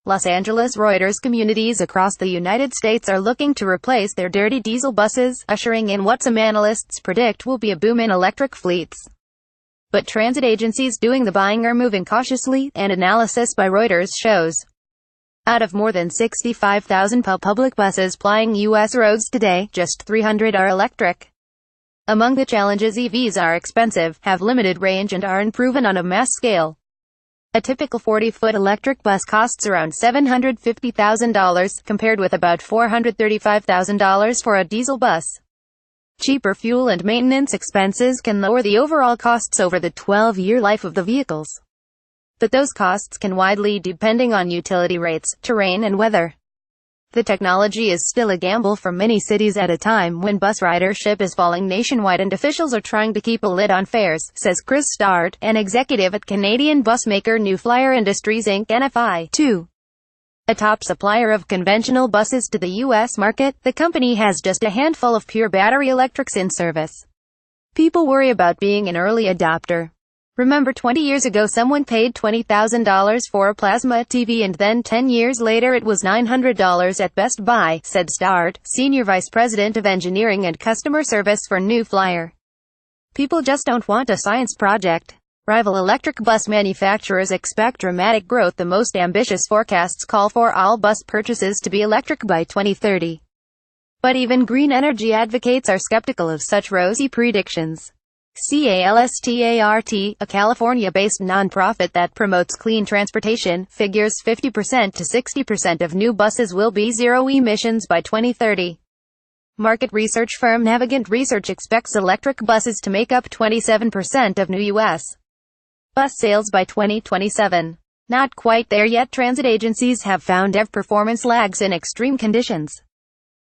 Los Angeles Reuters communities across the United States are looking to replace their dirty diesel buses, ushering in what some analysts predict will be a boom in electric fleets. But transit agencies doing the buying are moving cautiously, an analysis by Reuters shows. Out of more than 65,000 public buses plying U.S. roads today, just 300 are electric. Among the challenges, EVs are expensive, have limited range and are unproven on a mass scale. A typical 40-foot electric bus costs around $750,000, compared with about $435,000 for a diesel bus. Cheaper fuel and maintenance expenses can lower the overall costs over the 12-year life of the vehicles. But those costs can widely depending on utility rates, terrain and weather. The technology is still a gamble for many cities at a time when bus ridership is falling nationwide and officials are trying to keep a lid on fares, says Chris Start, an executive at Canadian bus maker New Flyer Industries Inc. NFI. 2. A top supplier of conventional buses to the U.S. market, the company has just a handful of pure battery electrics in service. People worry about being an early adopter. Remember 20 years ago someone paid $20,000 for a plasma TV and then 10 years later it was $900 at Best Buy, said Start, Senior Vice President of Engineering and Customer Service for New Flyer. People just don't want a science project. Rival electric bus manufacturers expect dramatic growth. The most ambitious forecasts call for all bus purchases to be electric by 2030. But even green energy advocates are skeptical of such rosy predictions. CALSTART, a California-based nonprofit that promotes clean transportation, figures 50% to 60% of new buses will be zero emissions by 2030. Market research firm Navigant Research expects electric buses to make up 27% of new U.S. bus sales by 2027. Not quite there yet. Transit agencies have found EV performance lags in extreme conditions.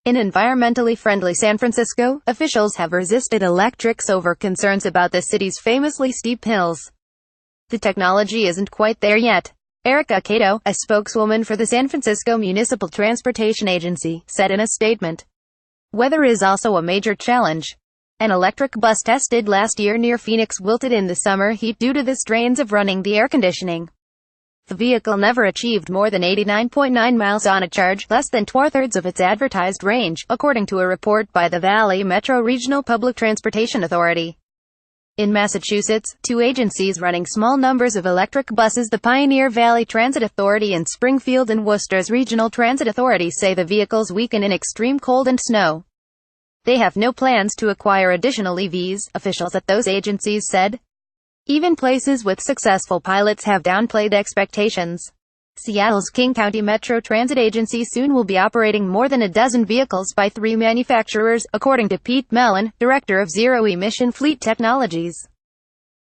In environmentally friendly San Francisco, officials have resisted electrics over concerns about the city's famously steep hills. The technology isn't quite there yet. Erica Cato, a spokeswoman for the San Francisco Municipal Transportation Agency, said in a statement. Weather is also a major challenge. An electric bus tested last year near Phoenix wilted in the summer heat due to the strains of running the air conditioning. The vehicle never achieved more than 89.9 miles on a charge, less than 2/3 of its advertised range, according to a report by the Valley Metro Regional Public Transportation Authority. In Massachusetts, two agencies running small numbers of electric buses, the Pioneer Valley Transit Authority and Springfield and Worcester's Regional Transit Authority, say the vehicles weaken in extreme cold and snow. They have no plans to acquire additional EVs, officials at those agencies said. Even places with successful pilots have downplayed expectations. Seattle's King County Metro Transit Agency soon will be operating more than a dozen vehicles by 3 manufacturers, according to Pete Mellon, director of Zero Emission Fleet Technologies.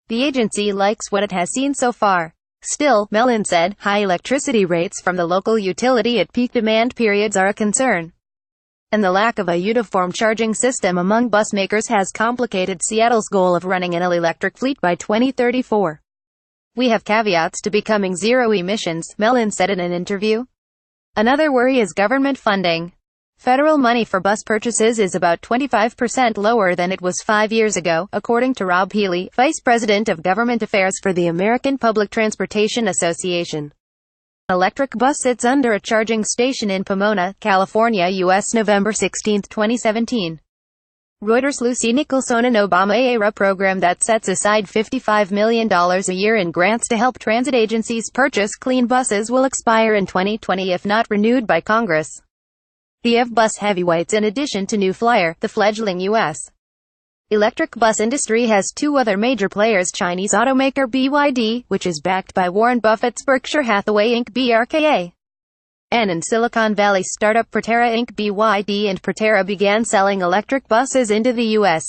The agency likes what it has seen so far. Still, Mellon said, high electricity rates from the local utility at peak demand periods are a concern. And the lack of a uniform charging system among bus makers has complicated Seattle's goal of running an all-electric fleet by 2034. We have caveats to becoming zero emissions, Mellon said in an interview. Another worry is government funding. Federal money for bus purchases is about 25% lower than it was 5 years ago, according to Rob Healy, Vice President of Government Affairs for the American Public Transportation Association. An electric bus sits under a charging station in Pomona, California, U.S. November 16, 2017. Reuters. Lucy Nicholson. An Obama-era program that sets aside $55 million a year in grants to help transit agencies purchase clean buses will expire in 2020 if not renewed by Congress. The EV bus heavyweights. In addition to New Flyer, the fledgling U.S. electric bus industry has two other major players: Chinese automaker BYD, which is backed by Warren Buffett's Berkshire Hathaway Inc. BRKA, and Silicon Valley startup Proterra Inc. BYD and Proterra began selling electric buses into the U.S.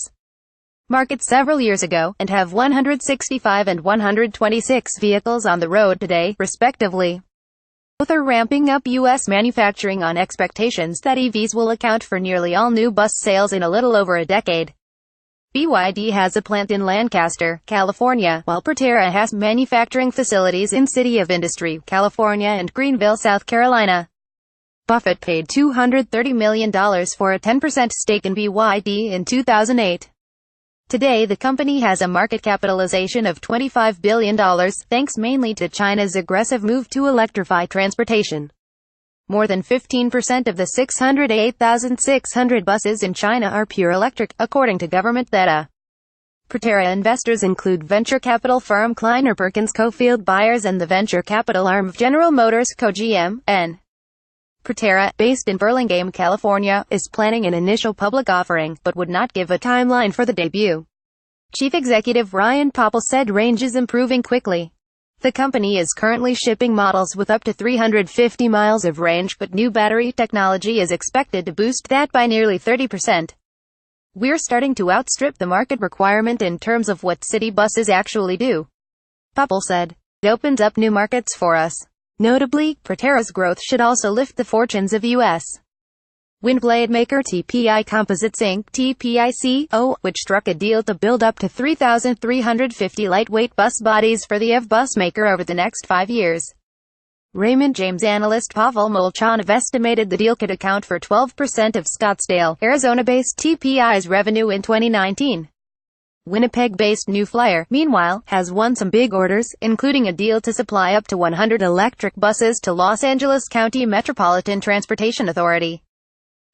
market several years ago, and have 165 and 126 vehicles on the road today, respectively. Both are ramping up U.S. manufacturing on expectations that EVs will account for nearly all new bus sales in a little over a decade. BYD has a plant in Lancaster, California, while Proterra has manufacturing facilities in City of Industry, California and Greenville, South Carolina. Buffett paid $230 million for a 10% stake in BYD in 2008. Today the company has a market capitalization of $25 billion, thanks mainly to China's aggressive move to electrify transportation. More than 15% of the 608,600 buses in China are pure electric, according to government data. Proterra investors include venture capital firm Kleiner Perkins Cofield Buyers and the venture capital arm of General Motors Co-GM, N. Proterra, based in Burlingame, California, is planning an initial public offering, but would not give a timeline for the debut. Chief Executive Ryan Popple said range is improving quickly. The company is currently shipping models with up to 350 miles of range, but new battery technology is expected to boost that by nearly 30%. We're starting to outstrip the market requirement in terms of what city buses actually do, Popple said. It opens up new markets for us. Notably, Proterra's growth should also lift the fortunes of U.S. windblade maker TPI Composites Inc. (TPICO), which struck a deal to build up to 3,350 lightweight bus bodies for the EV bus maker over the next 5 years. Raymond James analyst Pavel Molchanov estimated the deal could account for 12% of Scottsdale, Arizona-based TPI's revenue in 2019. Winnipeg-based New Flyer, meanwhile, has won some big orders, including a deal to supply up to 100 electric buses to Los Angeles County Metropolitan Transportation Authority.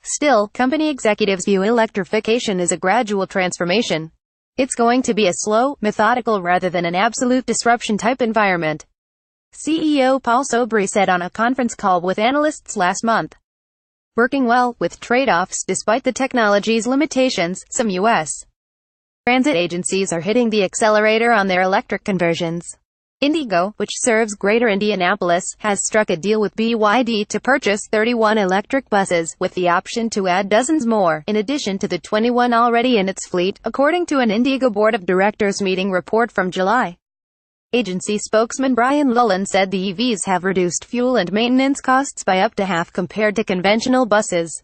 Still, company executives view electrification as a gradual transformation. It's going to be a slow, methodical rather than an absolute disruption-type environment, CEO Paul Sobry said on a conference call with analysts last month. Working well, with trade-offs despite the technology's limitations, some U.S. transit agencies are hitting the accelerator on their electric conversions. Indigo, which serves Greater Indianapolis, has struck a deal with BYD to purchase 31 electric buses, with the option to add dozens more, in addition to the 21 already in its fleet, according to an Indigo Board of Directors meeting report from July. Agency spokesman Brian Lullen said the EVs have reduced fuel and maintenance costs by up to half compared to conventional buses.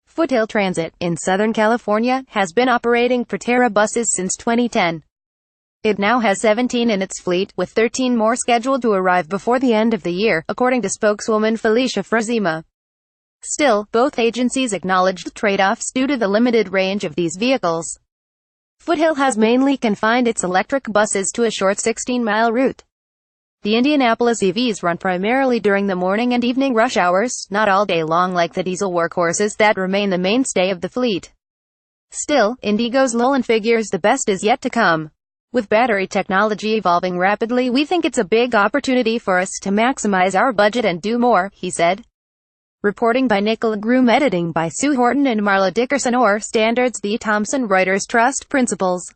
Foothill Transit, in Southern California, has been operating Proterra buses since 2010. It now has 17 in its fleet, with 13 more scheduled to arrive before the end of the year, according to spokeswoman Felicia Frazima. Still, both agencies acknowledged trade-offs due to the limited range of these vehicles. Foothill has mainly confined its electric buses to a short 16-mile route. The Indianapolis EVs run primarily during the morning and evening rush hours, not all day long like the diesel workhorses that remain the mainstay of the fleet. Still, Indigo's Lullen figures the best is yet to come. With battery technology evolving rapidly, we think it's a big opportunity for us to maximize our budget and do more, he said. Reporting by Nicola Groom, editing by Sue Horton and Marla Dickerson. Or Standards, the Thomson Reuters Trust Principles.